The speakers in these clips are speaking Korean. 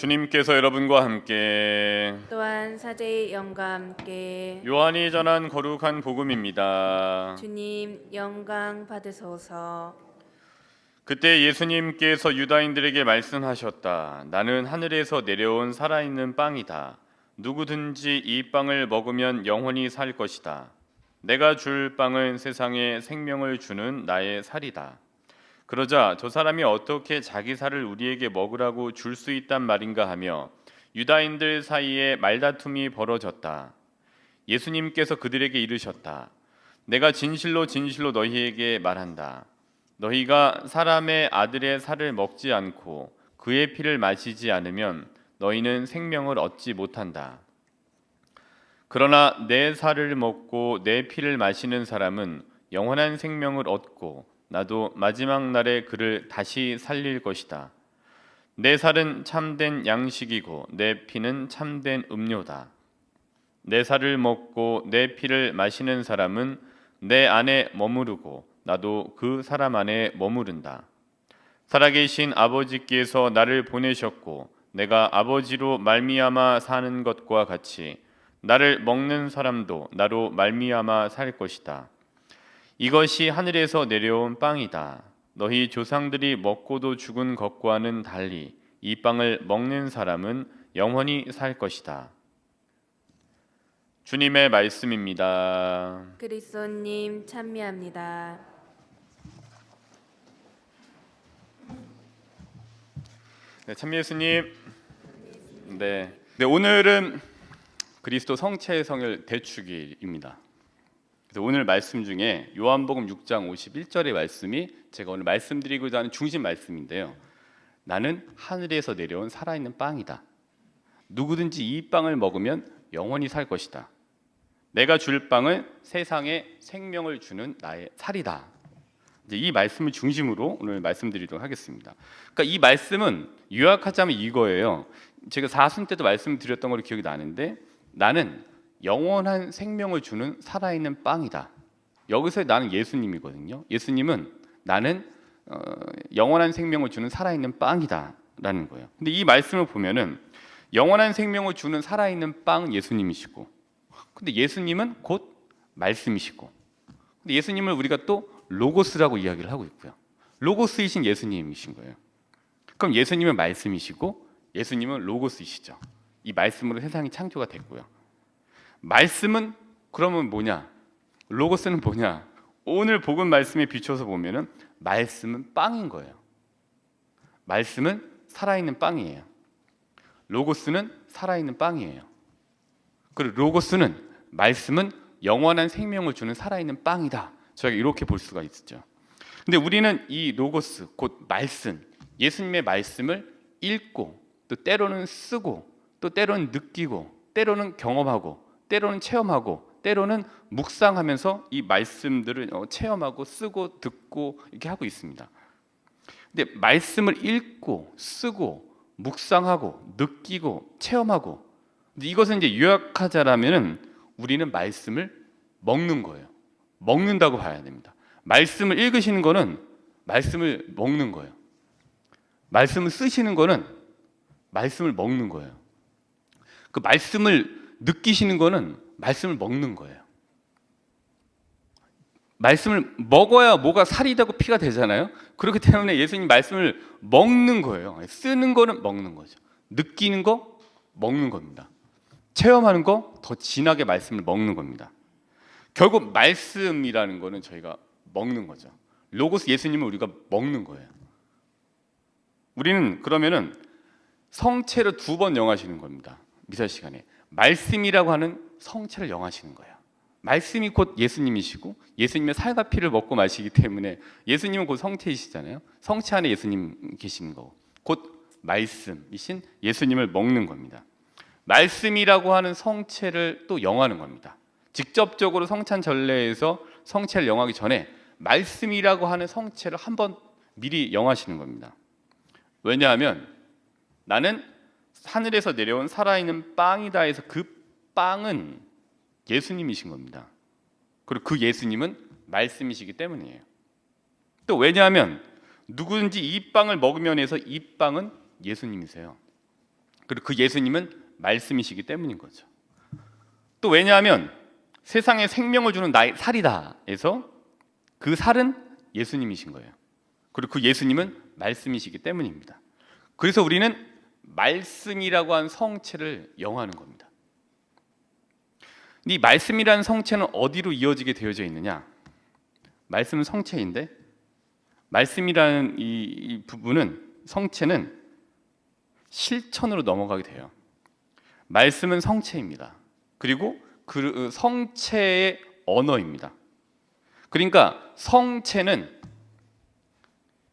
주님께서 여러분과 함께 또한 사제의 영과 함께 요한이 전한 거룩한 복음입니다. 주님 영광 받으소서. 그때 예수님께서 유다인들에게 말씀하셨다. 나는 하늘에서 내려온 살아있는 빵이다. 누구든지 이 빵을 먹으면 영원히 살 것이다. 내가 줄 빵은 세상에 생명을 주는 나의 살이다. 그러자 저 사람이 어떻게 자기 살을 우리에게 먹으라고 줄 수 있단 말인가 하며 유다인들 사이에 말다툼이 벌어졌다. 예수님께서 그들에게 이르셨다. 내가 진실로 진실로 너희에게 말한다. 너희가 사람의 아들의 살을 먹지 않고 그의 피를 마시지 않으면 너희는 생명을 얻지 못한다. 그러나 내 살을 먹고 내 피를 마시는 사람은 영원한 생명을 얻고 나도 마지막 날에 그를 다시 살릴 것이다. 내 살은 참된 양식이고 내 피는 참된 음료다. 내 살을 먹고 내 피를 마시는 사람은 내 안에 머무르고 나도 그 사람 안에 머무른다. 살아계신 아버지께서 나를 보내셨고 내가 아버지로 말미암아 사는 것과 같이 나를 먹는 사람도 나로 말미암아 살 것이다. 이것이 하늘에서 내려온 빵이다. 너희 조상들이 먹고도 죽은 것과는 달리 이 빵을 먹는 사람은 영원히 살 것이다. 주님의 말씀입니다. 그리스도님 찬미합니다. 네, 참 예수님. 네, 오늘은 그리스도 성체의 성일 대축일입니다. 그래서 오늘 말씀 중에 요한복음 6장 51절의 말씀이 제가 오늘 말씀드리고자 하는 중심 말씀인데요. 나는 하늘에서 내려온 살아있는 빵이다. 누구든지 이 빵을 먹으면 영원히 살 것이다. 내가 줄 빵은 세상에 생명을 주는 나의 살이다. 이제 이 말씀을 중심으로 오늘 말씀드리도록 하겠습니다. 그러니까 이 말씀은 요약하자면 이거예요. 제가 사순 때도 말씀드렸던 걸로 기억이 나는데 나는 영원한 생명을 주는 살아있는 빵이다. 여기서 나는 예수님이거든요. 예수님은 나는 영원한 생명을 주는 살아있는 빵이다 라는 거예요. 근데 이 말씀을 보면은 영원한 생명을 주는 살아있는 빵 예수님이시고, 근데 예수님은 곧 말씀이시고, 근데 예수님을 우리가 또 로고스라고 이야기를 하고 있고요. 로고스이신 예수님이신 거예요. 그럼 예수님은 말씀이시고 예수님은 로고스이시죠. 이 말씀으로 세상이 창조가 됐고요. 말씀은 그러면 뭐냐? 로고스는 뭐냐? 오늘 복음 말씀에 비춰서 보면은 말씀은 빵인 거예요. 말씀은 살아있는 빵이에요. 로고스는 살아있는 빵이에요. 그리고 로고스는 말씀은 영원한 생명을 주는 살아있는 빵이다. 저희가 이렇게 볼 수가 있죠. 근데 우리는 이 로고스 곧 말씀, 예수님의 말씀을 읽고 또 때로는 쓰고 또 때로는 느끼고 때로는 경험하고 때로는 체험하고 때로는 묵상하면서 이 말씀들을 체험하고 쓰고 듣고 이렇게 하고 있습니다. 근데 말씀을 읽고 쓰고 묵상하고 느끼고 체험하고, 근데 이것은 이제 요약하자라면은 우리는 말씀을 먹는 거예요. 먹는다고 봐야 됩니다. 말씀을 읽으시는 거는 말씀을 먹는 거예요. 말씀을 쓰시는 거는 말씀을 먹는 거예요. 그 말씀을 느끼시는 거는 말씀을 먹는 거예요. 말씀을 먹어야 뭐가 살이 되고 피가 되잖아요. 그렇기 때문에 예수님 말씀을 먹는 거예요. 쓰는 거는 먹는 거죠. 느끼는 거 먹는 겁니다. 체험하는 거 더 진하게 말씀을 먹는 겁니다. 결국 말씀이라는 거는 저희가 먹는 거죠. 로고스 예수님을 우리가 먹는 거예요. 우리는 그러면은 성체를 두 번 영하시는 겁니다. 미사 시간에 말씀이라고 하는 성체를 영하시는 거예요. 말씀이 곧 예수님이시고 예수님의 살과 피를 먹고 마시기 때문에 예수님은 곧 성체이시잖아요. 성체 안에 예수님 계시는 거고 곧 말씀이신 예수님을 먹는 겁니다. 말씀이라고 하는 성체를 또 영하는 겁니다. 직접적으로 성찬 전례에서 성체를 영하기 전에 말씀이라고 하는 성체를 한번 미리 영하시는 겁니다. 왜냐하면 나는 하늘에서 내려온 살아있는 빵이다 해서 그 빵은 예수님이신 겁니다. 그리고 그 예수님은 말씀이시기 때문이에요. 또 왜냐하면 누구든지 이 빵을 먹으면 해서 이 빵은 예수님이세요. 그리고 그 예수님은 말씀이시기 때문인 거죠. 또 왜냐하면 세상에 생명을 주는 나의 살이다 해서 그 살은 예수님이신 거예요. 그리고 그 예수님은 말씀이시기 때문입니다. 그래서 우리는 말씀이라고 한 성체를 영화하는 겁니다. 이 말씀이라는 성체는 어디로 이어지게 되어져 있느냐? 말씀은 성체인데 말씀이라는 이 부분은 성체는 실천으로 넘어가게 돼요. 말씀은 성체입니다. 그리고 그 성체의 언어입니다. 그러니까 성체는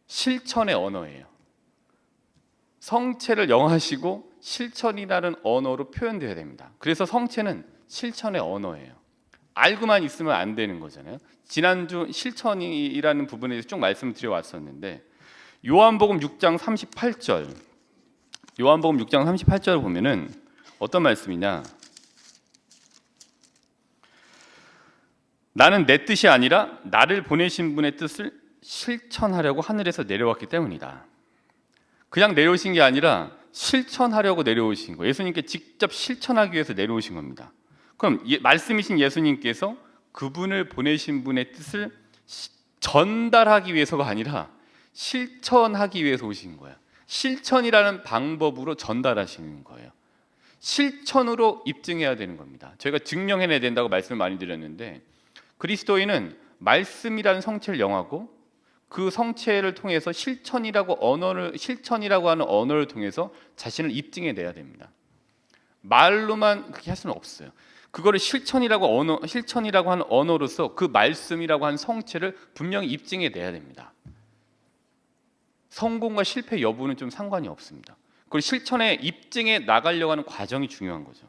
실천의 언어예요. 성체를 영하시고 실천이라는 언어로 표현되어야 됩니다. 그래서 성체는 실천의 언어예요. 알고만 있으면 안 되는 거잖아요. 지난주 실천이라는 부분에 대해서 쭉 말씀드려 왔었는데 요한복음 6장 38절 요한복음 6장 38절 보면은 어떤 말씀이냐? 나는 내 뜻이 아니라 나를 보내신 분의 뜻을 실천하려고 하늘에서 내려왔기 때문이다. 그냥 내려오신 게 아니라 실천하려고 내려오신 거예요. 예수님께 직접 실천하기 위해서 내려오신 겁니다. 그럼 말씀이신 예수님께서 그분을 보내신 분의 뜻을 전달하기 위해서가 아니라 실천하기 위해서 오신 거예요. 실천이라는 방법으로 전달하시는 거예요. 실천으로 입증해야 되는 겁니다. 저희가 증명해내야 된다고 말씀을 많이 드렸는데 그리스도인은 말씀이라는 성체를 영하고 그 성체를 통해서 실천이라고 하는 언어를 통해서 자신을 입증해내야 됩니다. 말로만 그렇게 할 수는 없어요. 그거를 실천이라고 하는 언어로서 그 말씀이라고 하는 성체를 분명히 입증해내야 됩니다. 성공과 실패 여부는 좀 상관이 없습니다. 그리고 실천에 입증해 나가려고 하는 과정이 중요한 거죠.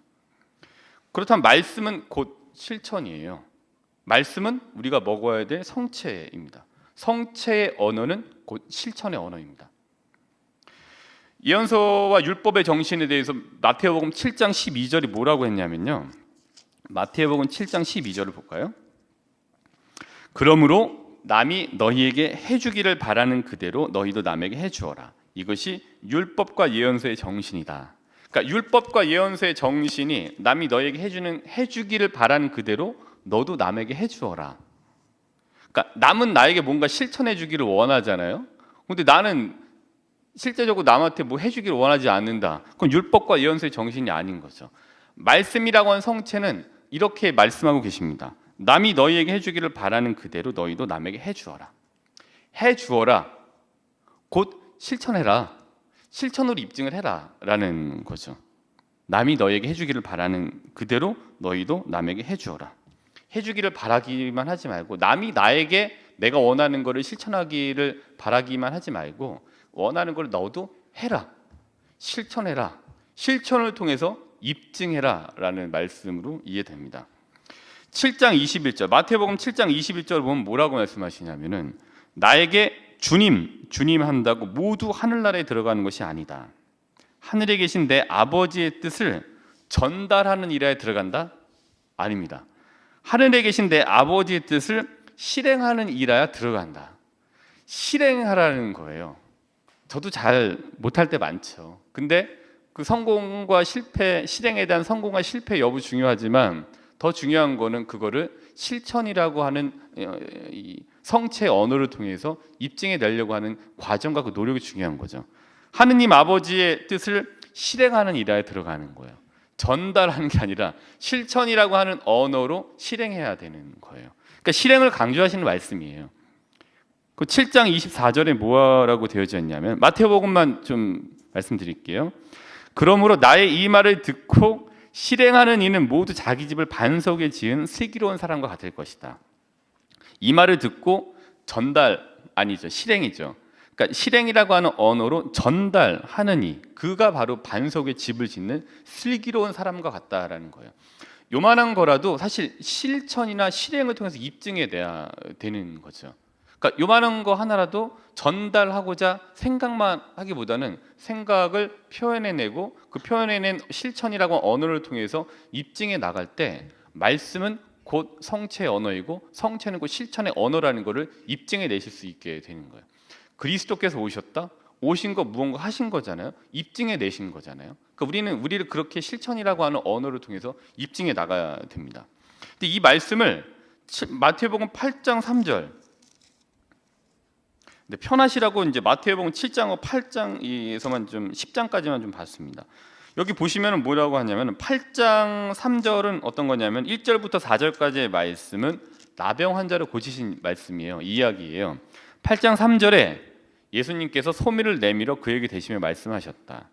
그렇다면 말씀은 곧 실천이에요. 말씀은 우리가 먹어야 될 성체입니다. 성체의 언어는 곧 실천의 언어입니다. 예언서와 율법의 정신에 대해서 마태복음 7장 12절이 뭐라고 했냐면요. 마태복음 7장 12절을 볼까요? 그러므로 남이 너희에게 해주기를 바라는 그대로 너희도 남에게 해주어라. 이것이 율법과 예언서의 정신이다. 그러니까 율법과 예언서의 정신이 남이 너희에게 해주기를 바라는 그대로 너도 남에게 해주어라. 그러니까 남은 나에게 뭔가 실천해 주기를 원하잖아요. 근데 나는 실제적으로 남한테 뭐 해주기를 원하지 않는다. 그럼 율법과 예언서의 정신이 아닌 거죠. 말씀이라고 하는 성체는 이렇게 말씀하고 계십니다. 남이 너희에게 해주기를 바라는 그대로 너희도 남에게 해주어라. 해주어라. 곧 실천해라. 실천으로 입증을 해라 라는 거죠. 남이 너희에게 해주기를 바라는 그대로 너희도 남에게 해주어라. 해주기를 바라기만 하지 말고 남이 나에게 내가 원하는 것을 실천하기를 바라기만 하지 말고 원하는 걸 너도 해라. 실천해라. 실천을 통해서 입증해라 라는 말씀으로 이해됩니다. 7장 21절 마태복음 7장 21절 보면 뭐라고 말씀하시냐면은 나에게 주님 한다고 모두 하늘나라에 들어가는 것이 아니다. 하늘에 계신 내 아버지의 뜻을 전달하는 일에 들어간다? 아닙니다. 하늘에 계신 내 아버지의 뜻을 실행하는 일에 들어간다. 실행하라는 거예요. 저도 잘 못할 때 많죠. 근데 그 성공과 실패, 실행에 대한 성공과 실패 여부 중요하지만 더 중요한 거는 그거를 실천이라고 하는 이 성체 언어를 통해서 입증해 내려고 하는 과정과 그 노력이 중요한 거죠. 하느님 아버지의 뜻을 실행하는 일에 들어가는 거예요. 전달하는 게 아니라 실천이라고 하는 언어로 실행해야 되는 거예요. 그러니까 실행을 강조하시는 말씀이에요. 그 7장 24절에 뭐라고 되어져 있냐면 마태복음만 좀 말씀드릴게요. 그러므로 나의 이 말을 듣고 실행하는 이는 모두 자기 집을 반석에 지은 슬기로운 사람과 같을 것이다. 이 말을 듣고 실행이죠. 그러니까 실행이라고 하는 언어로 전달하는 이, 그가 바로 반석에 집을 짓는 슬기로운 사람과 같다라는 거예요. 요만한 거라도 사실 실천이나 실행을 통해서 입증해내야 되는 거죠. 그러니까 요만한 거 하나라도 전달하고자 생각만 하기보다는 생각을 표현해내고 그 표현해낸 실천이라고 언어를 통해서 입증해 나갈 때 말씀은 곧 성체의 언어이고 성체는 곧 실천의 언어라는 것을 입증해 내실 수 있게 되는 거예요. 그리스도께서 오셨다? 오신 거 무언가 하신 거잖아요. 입증해 내신 거잖아요. 그러니까 우리를 그렇게 실천이라고 하는 언어를 통해서 입증해 나가야 됩니다. 근데 이 말씀을 마태복음 8장 3절. 근데 편하시라고 이제 마태복음 7장과 8장에서만 좀 10장까지만 좀 봤습니다. 여기 보시면은 뭐라고 하냐면 8장 3절은 어떤 거냐면 1절부터 4절까지의 말씀은 나병 환자를 고치신 말씀이에요. 이야기예요. 8장 3절에 예수님께서 소미를 내밀어 그에게 대시며 말씀하셨다.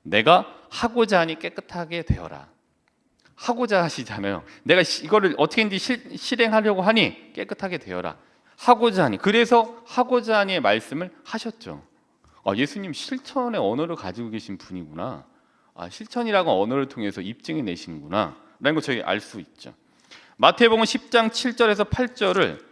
내가 하고자 하니 깨끗하게 되어라. 하고자 하시잖아요. 내가 이거를 어떻게든지 실행하려고 하니 깨끗하게 되어라. 하고자 하니. 그래서 하고자 하니의 말씀을 하셨죠. 예수님 실천의 언어를 가지고 계신 분이구나. 실천이라고 언어를 통해서 입증해 내시는구나 라는 거 저희 알 수 있죠. 마태복음 10장 7절에서 8절을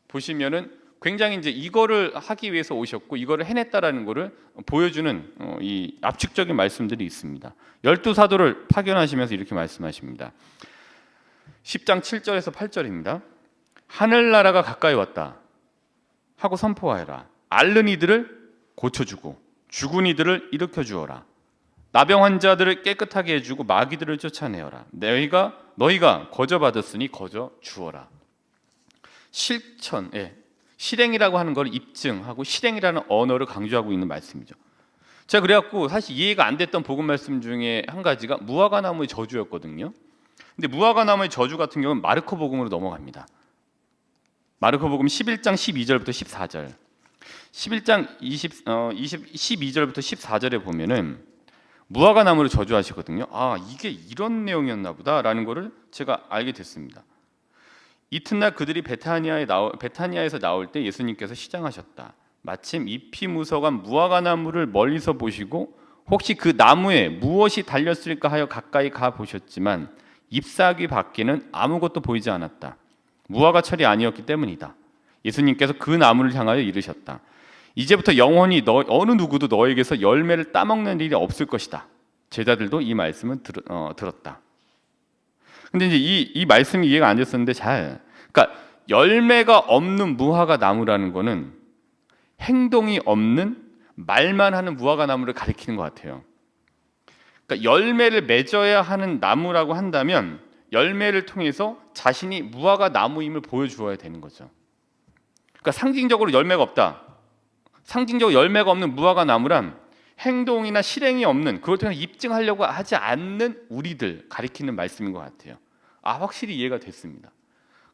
보시면은 굉장히 이제 이거를 하기 위해서 오셨고 이거를 해냈다라는 것을 보여주는 이 압축적인 말씀들이 있습니다. 12사도를 파견하시면서 이렇게 말씀하십니다. 10장 7절에서 8절입니다. 하늘나라가 가까이 왔다 하고 선포하여라. 앓는 이들을 고쳐주고 죽은 이들을 일으켜 주어라. 나병 환자들을 깨끗하게 해주고 마귀들을 쫓아내어라. 너희가 거저 받았으니 거저 주어라. 실천, 실행이라고 하는 걸 입증하고 실행이라는 언어를 강조하고 있는 말씀이죠. 제가 그래갖고 사실 이해가 안 됐던 복음 말씀 중에 한 가지가 무화과나무의 저주였거든요. 근데 무화과나무의 저주 같은 경우는 마르코 복음으로 넘어갑니다. 마르코 복음 11장 12절부터 14절, 11장 12절부터 14절에 보면은 무화과 나무를 저주하시거든요. 이게 이런 내용이었나 보다라는 것을 제가 알게 됐습니다. 이튿날 그들이 베타니아에서 나올 때 예수님께서 시장하셨다. 마침 잎이 무성한 무화과 나무를 멀리서 보시고 혹시 그 나무에 무엇이 달렸을까 하여 가까이 가 보셨지만 잎사귀 밖에는 아무것도 보이지 않았다. 무화과철이 아니었기 때문이다. 예수님께서 그 나무를 향하여 이르셨다. 이제부터 영원히 어느 누구도 너에게서 열매를 따먹는 일이 없을 것이다. 제자들도 이 말씀을 들었다. 근데 이제 이 말씀이 이해가 안 됐었는데 그러니까 열매가 없는 무화과 나무라는 거는 행동이 없는 말만 하는 무화과 나무를 가리키는 것 같아요. 그러니까 열매를 맺어야 하는 나무라고 한다면 열매를 통해서 자신이 무화과 나무임을 보여주어야 되는 거죠. 그러니까 상징적으로 열매가 없다. 상징적으로 열매가 없는 무화과 나무란 행동이나 실행이 없는, 그걸 통해 입증하려고 하지 않는 우리들 가리키는 말씀인 것 같아요. 확실히 이해가 됐습니다.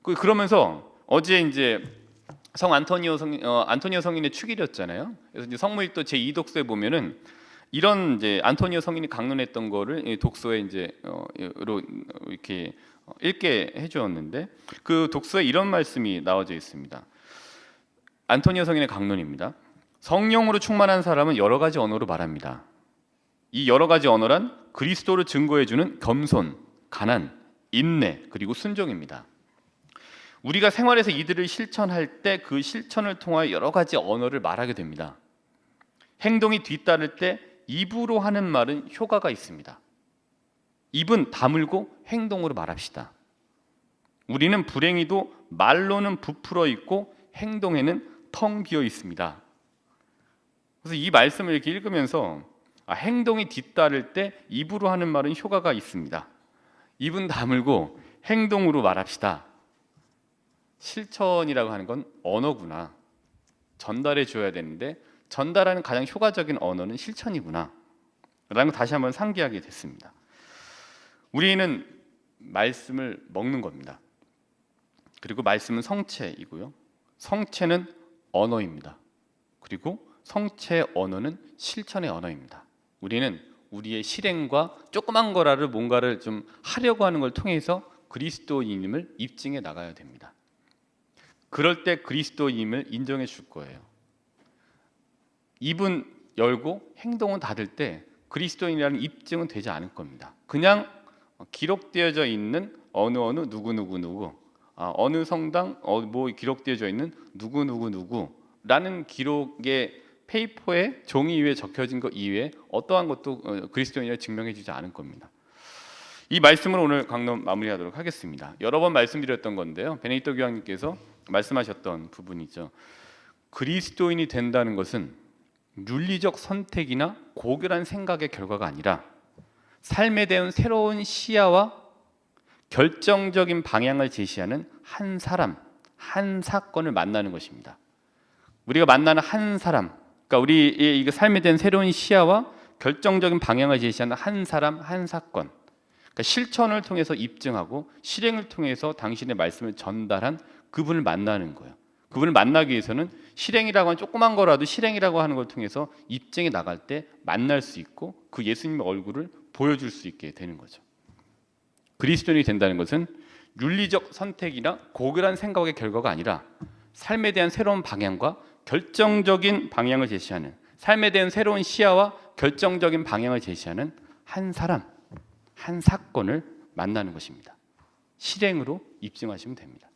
그러면서 어제 이제 성 안토니오 성인의 축일이었잖아요. 그래서 이제 성무일도 제 2독서에 보면은 이런 이제 안토니오 성인이 강론했던 거를 독서에 이제 이렇게 읽게 해주었는데 그 독서에 이런 말씀이 나와져 있습니다. 안토니오 성인의 강론입니다. 성령으로 충만한 사람은 여러 가지 언어로 말합니다. 이 여러 가지 언어란 그리스도를 증거해주는 겸손, 가난, 인내, 그리고 순종입니다. 우리가 생활에서 이들을 실천할 때 그 실천을 통하여 여러 가지 언어를 말하게 됩니다. 행동이 뒤따를 때 입으로 하는 말은 효과가 있습니다. 입은 다물고 행동으로 말합시다. 우리는 불행히도 말로는 부풀어 있고 행동에는 텅 비어 있습니다. 그래서 이 말씀을 이렇게 읽으면서 행동이 뒤따를 때 입으로 하는 말은 효과가 있습니다. 입은 다물고 행동으로 말합시다. 실천이라고 하는 건 언어구나. 전달해 줘야 되는데 전달하는 가장 효과적인 언어는 실천이구나 라는 걸 다시 한번 상기하게 됐습니다. 우리는 말씀을 먹는 겁니다. 그리고 말씀은 성체이고요. 성체는 언어입니다. 그리고 성체의 언어는 실천의 언어입니다. 우리는 우리의 실행과 조그만 거라를 뭔가를 좀 하려고 하는 걸 통해서 그리스도인임을 입증해 나가야 됩니다. 그럴 때 그리스도인임을 인정해 줄 거예요. 입은 열고 행동은 닫을 때 그리스도인이라는 입증은 되지 않을 겁니다. 그냥 기록되어져 있는 어느 누구 어느 성당 뭐 기록되어져 있는 누구라는 기록의 페이퍼에 종이 위에 적혀진 것 이외에 어떠한 것도 그리스도인이라 증명해 주지 않을 겁니다. 이 말씀을 오늘 강론 마무리하도록 하겠습니다. 여러 번 말씀드렸던 건데요. 베네딕토 교황님께서 말씀하셨던 부분이죠. 그리스도인이 된다는 것은 윤리적 선택이나 고결한 생각의 결과가 아니라 삶에 대한 새로운 시야와 결정적인 방향을 제시하는 한 사람, 한 사건을 만나는 것입니다. 우리가 만나는 한 사람, 그러니까 우리의 이 삶에 대한 새로운 시야와 결정적인 방향을 제시하는 한 사람, 한 사건. 그러니까 실천을 통해서 입증하고 실행을 통해서 당신의 말씀을 전달한 그분을 만나는 거예요. 그분을 만나기 위해서는 실행이라고 하는 조그만 거라도 실행이라고 하는 걸 통해서 입증해 나갈 때 만날 수 있고 그 예수님의 얼굴을 보여줄 수 있게 되는 거죠. 그리스도인이 된다는 것은 윤리적 선택이나 고결한 생각의 결과가 아니라 삶에 대한 새로운 방향과 결정적인 방향을 제시하는, 삶에 대한 새로운 시야와 결정적인 방향을 제시하는 한 사람, 한 사건을 만나는 것입니다. 실행으로 입증하시면 됩니다.